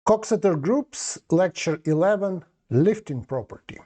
Coxter Groups, Lecture 11, Lifting Property.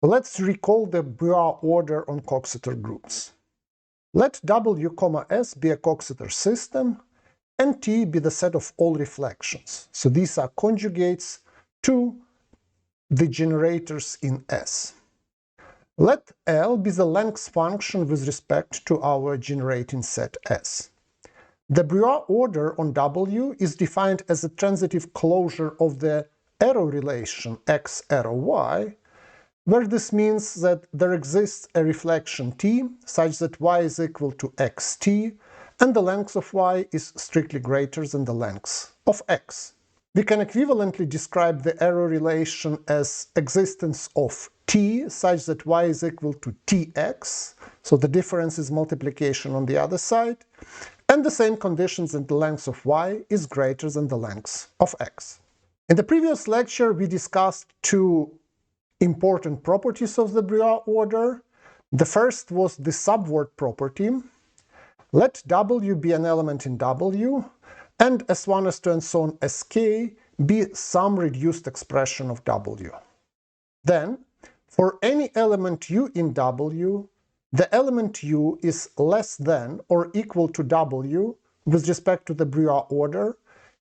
Let's recall the Breuer order on Coxter Groups. Let W, S be a Coxeter system, and T be the set of all reflections. So these are conjugates to the generators in S. Let L be the length function with respect to our generating set S. The Breuer order on W is defined as a transitive closure of the arrow relation x arrow y, where this means that there exists a reflection T such that y is equal to xt, and the length of y is strictly greater than the length of x. We can equivalently describe the arrow relation as existence of T such that y is equal to tx, so the difference is multiplication on the other side, and the same conditions that the length of y is greater than the length of x. In the previous lecture, we discussed two important properties of the Breuer order. The first was the subword property. Let W be an element in W, and S1, S2, and so on Sk be some reduced expression of W. Then, for any element U in W, the element U is less than or equal to W with respect to the Breuer order,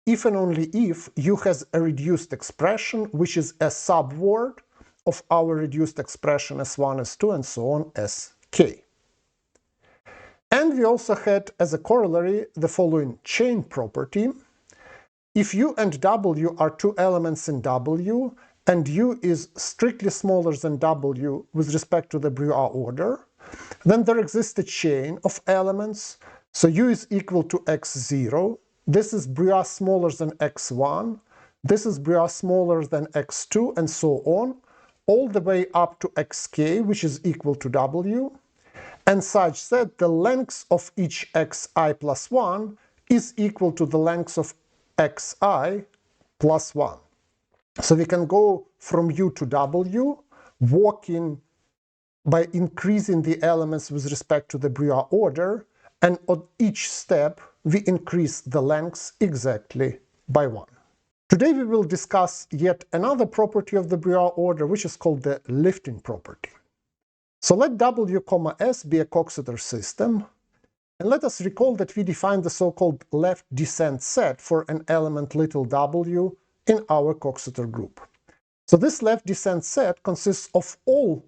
if and only if U has a reduced expression which is a subword of our reduced expression S1, S2, and so on Sk. And we also had as a corollary the following chain property. If U and W are two elements in W, and U is strictly smaller than W with respect to the Breuer order, then there exists a chain of elements, so U is equal to x0, this is Breuer smaller than x1, this is Breuer smaller than x2, and so on, all the way up to xk, which is equal to W, and such that the length of each xi plus 1 is equal to the length of xi plus 1. So we can go from U to W, walking by increasing the elements with respect to the Breuer order, and on each step we increase the length exactly by 1. Today we will discuss yet another property of the Breuer order, which is called the lifting property. So let W, S be a Coxeter system, and let us recall that we defined the so-called left descent set for an element little w in our Coxeter group. So this left descent set consists of all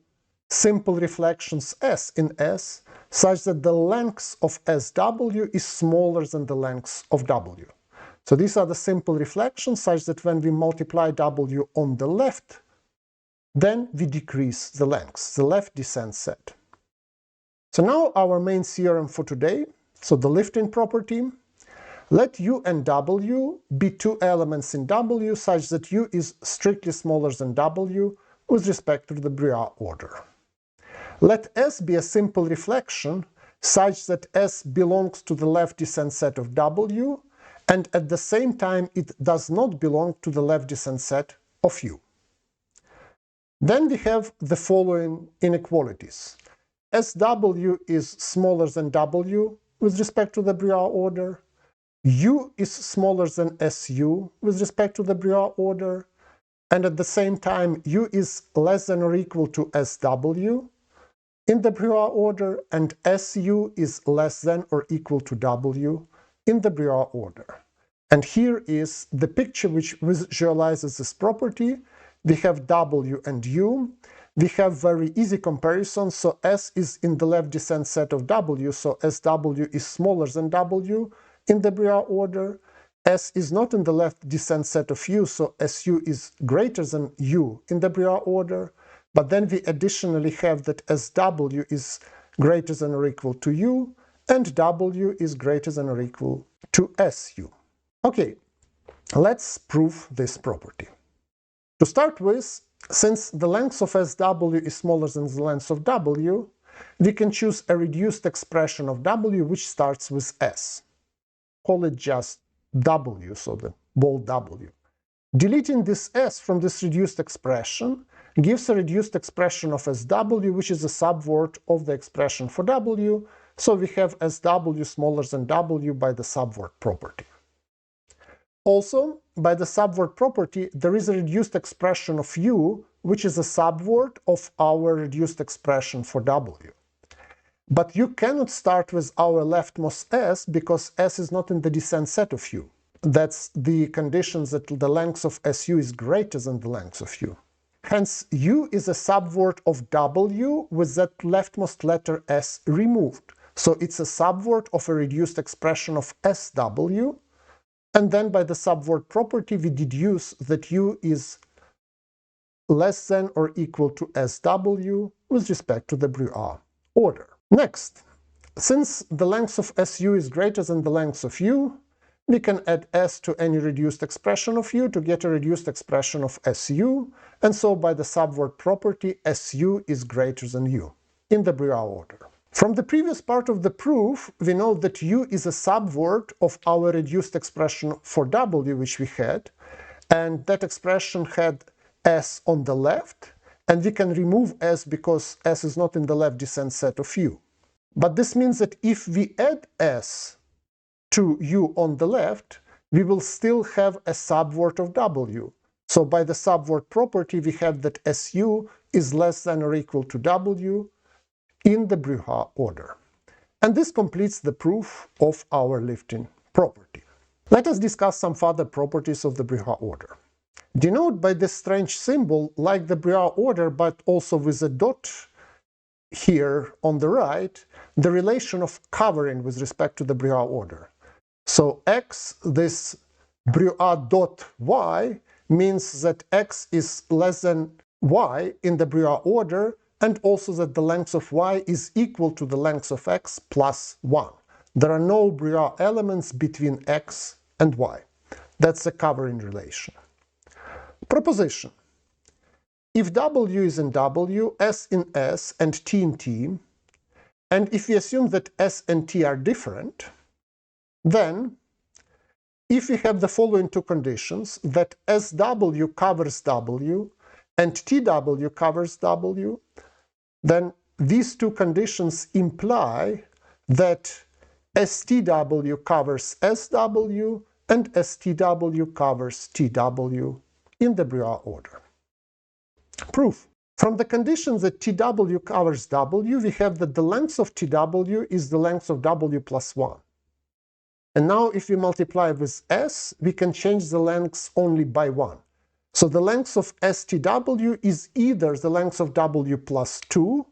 simple reflections S in S, such that the length of SW is smaller than the length of W. So these are the simple reflections such that when we multiply W on the left, then we decrease the length, the left descent set. So now our main theorem for today, so the lifting property. Let U and W be two elements in W such that U is strictly smaller than W with respect to the Breuer order. Let S be a simple reflection such that S belongs to the left descent set of W, and at the same time it does not belong to the left descent set of U. Then we have the following inequalities. SW is smaller than W with respect to the Breuer order, U is smaller than SU with respect to the Breuer order, and at the same time U is less than or equal to SW in the Breuer order, and SU is less than or equal to W in the Breuer order. And here is the picture which visualizes this property. We have W and U. We have very easy comparison, so S is in the left descent set of W, so SW is smaller than W in the Breuer order. S is not in the left descent set of U, so SU is greater than U in the Breuer order. But then we additionally have that SW is greater than or equal to U, and W is greater than or equal to SU. Okay, let's prove this property. To start with, since the length of SW is smaller than the length of W, we can choose a reduced expression of W which starts with S. Call it just W, so the bold W. Deleting this S from this reduced expression gives a reduced expression of SW, which is a subword of the expression for W, so we have SW smaller than W by the subword property. Also, by the subword property, there is a reduced expression of u, which is a subword of our reduced expression for w. But you cannot start with our leftmost s because s is not in the descent set of u. That's the condition that the length of su is greater than the length of u. Hence, u is a subword of w with that leftmost letter s removed. So it's a subword of a reduced expression of sw, and then by the subword property we deduce that u is less than or equal to sw with respect to the Brouillard order. Next, since the length of su is greater than the length of u, we can add s to any reduced expression of u to get a reduced expression of su, and so by the subword property su is greater than u in the Brouillard order. From the previous part of the proof, we know that u is a subword of our reduced expression for w which we had, and that expression had s on the left, and we can remove s because s is not in the left descent set of u. But this means that if we add s to u on the left, we will still have a subword of w. So by the subword property, we have that su is less than or equal to w in the Brouillard order. And this completes the proof of our lifting property. Let us discuss some further properties of the Brouillard order. Denote by this strange symbol, like the Brouillard order, but also with a dot here on the right, the relation of covering with respect to the Brouillard order. So x, this Brouillard dot y, means that x is less than y in the Brouillard order, and also that the length of y is equal to the length of x plus 1. There are no Brouillard elements between x and y. That's the covering relation. Proposition. If w is in w, s in s, and t in t, and if we assume that s and t are different, then if we have the following two conditions, that sw covers w and tw covers w, then these two conditions imply that stw covers sw and stw covers tw in the Brouillard order. Proof. From the condition that tw covers w, we have that the length of tw is the length of w plus 1. And now if we multiply with s, we can change the lengths only by 1. So the length of stw is either the length of w plus 2,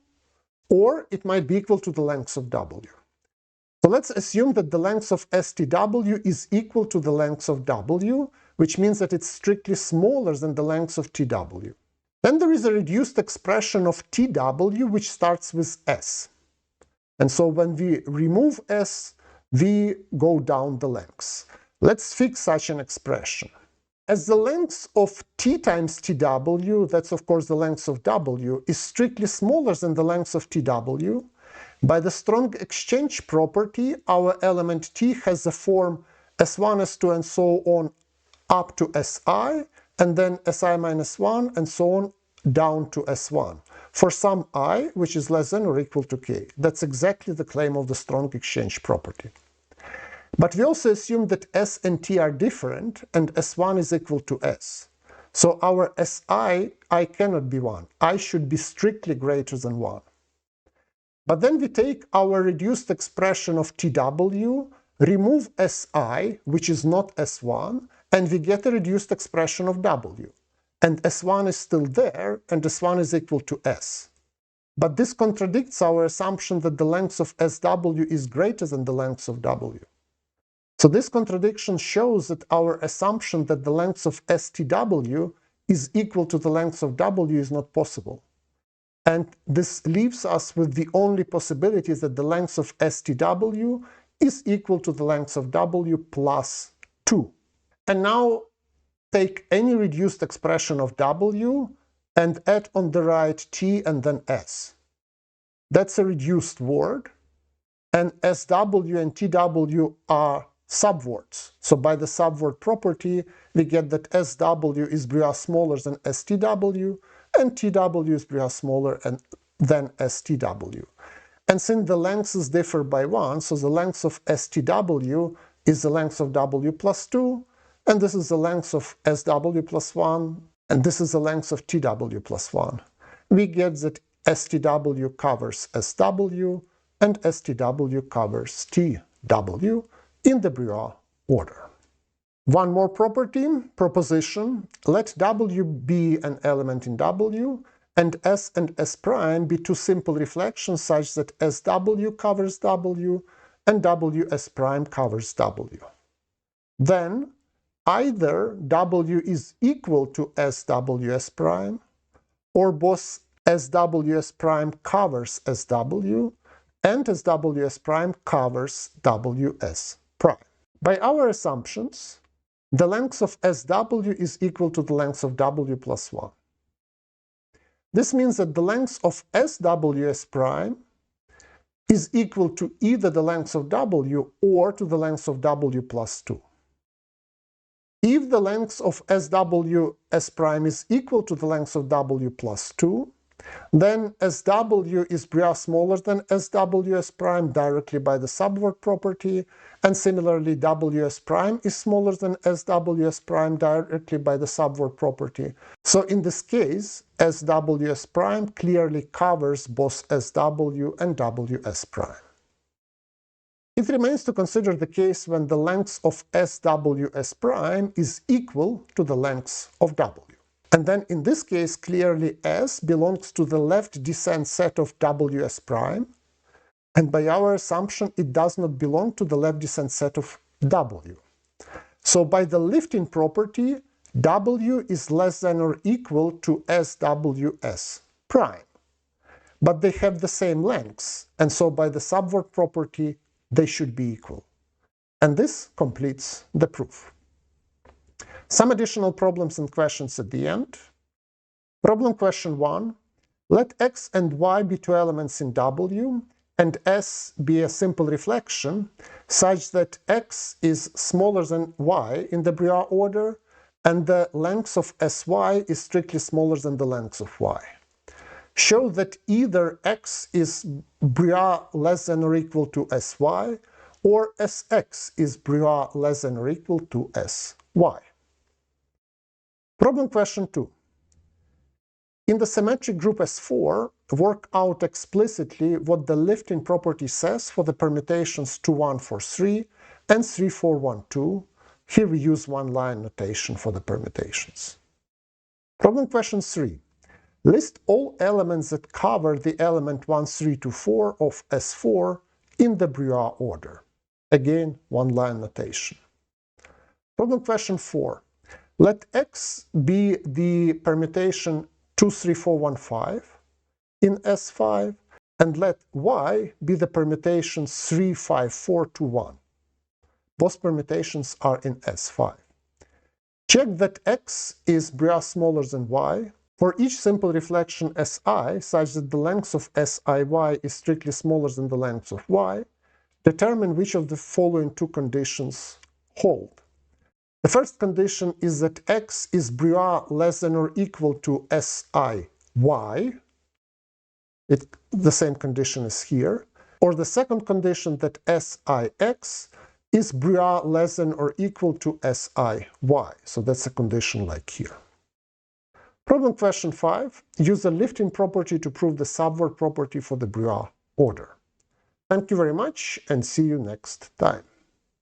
or it might be equal to the length of w. So let's assume that the length of stw is equal to the length of w, which means that it's strictly smaller than the length of tw. Then there is a reduced expression of tw which starts with s. And so when we remove s, we go down the lengths. Let's fix such an expression. As the length of t times tw, that's of course the length of w, is strictly smaller than the length of tw, by the strong exchange property, our element t has the form s1, s2, and so on up to si, and then si minus 1, and so on down to s1, for some I which is less than or equal to k. That's exactly the claim of the strong exchange property. But we also assume that s and t are different, and s1 is equal to s. So our si, I cannot be 1. I should be strictly greater than 1. But then we take our reduced expression of tw, remove si, which is not s1, and we get a reduced expression of w. And s1 is still there, and s1 is equal to s. But this contradicts our assumption that the length of sw is greater than the length of w. So this contradiction shows that our assumption that the length of stw is equal to the length of w is not possible. And this leaves us with the only possibility that the length of stw is equal to the length of w plus 2. And now take any reduced expression of w and add on the right t and then s. That's a reduced word, and sw and tw are subwords. So by the subword property, we get that sw is Brouillard smaller than stw, and tw is Brouillard smaller than stw. And since the lengths differ by 1, so the length of stw is the length of w plus 2, and this is the length of SW plus 1, and this is the length of TW plus 1. We get that STW covers SW, and STW covers TW in the Brouillard order. One more property, proposition, let W be an element in W, and S and S prime be two simple reflections such that SW covers W and WS prime covers W. Then either W is equal to SWS prime, or both SWS prime covers SW and SWS prime covers WS prime. By our assumptions, the length of SW is equal to the length of W plus 1. This means that the length of SWS prime is equal to either the length of W or to the length of W plus 2. If the length of SWS prime is equal to the length of W plus 2, then SW is Brouillard smaller than SWS prime directly by the subword property, and similarly WS prime is smaller than SWS prime directly by the subword property. So in this case, SWS prime clearly covers both SW and WS prime. It remains to consider the case when the length of SWS prime is equal to the length of W. And then in this case, clearly S belongs to the left descent set of WS prime, and by our assumption, it does not belong to the left descent set of W. So by the lifting property, W is less than or equal to SWS prime. But they have the same lengths, and so by the subword property, they should be equal. And this completes the proof. Some additional problems and questions at the end. Problem question 1. Let X and Y be two elements in W, and S be a simple reflection such that X is smaller than Y in the Brouillard order, and the length of SY is strictly smaller than the length of Y. Show that either X is Brouillard less than or equal to SY, or SX is Brouillard less than or equal to SY. Problem question 2. In the symmetric group S4, work out explicitly what the lifting property says for the permutations 2143 and 3412. Here we use one-line notation for the permutations. Problem question 3. List all elements that cover the element 1324 of S4 in the Brouillard order. Again, one-line notation. Problem question 4. Let X be the permutation 23415 in S5, and let Y be the permutation 35421. Both permutations are in S5. Check that X is Brouillard smaller than Y for each simple reflection Si such that the length of SIY is strictly smaller than the length of Y. Determine which of the following two conditions hold. The first condition is that X is Brouillard less than or equal to SIY. The same condition is here. Or the second condition that SIX is Brouillard less than or equal to SIY. So that's a condition like here. Problem question 5. Use the lifting property to prove the subword property for the Brouillard order. Thank you very much, and see you next time.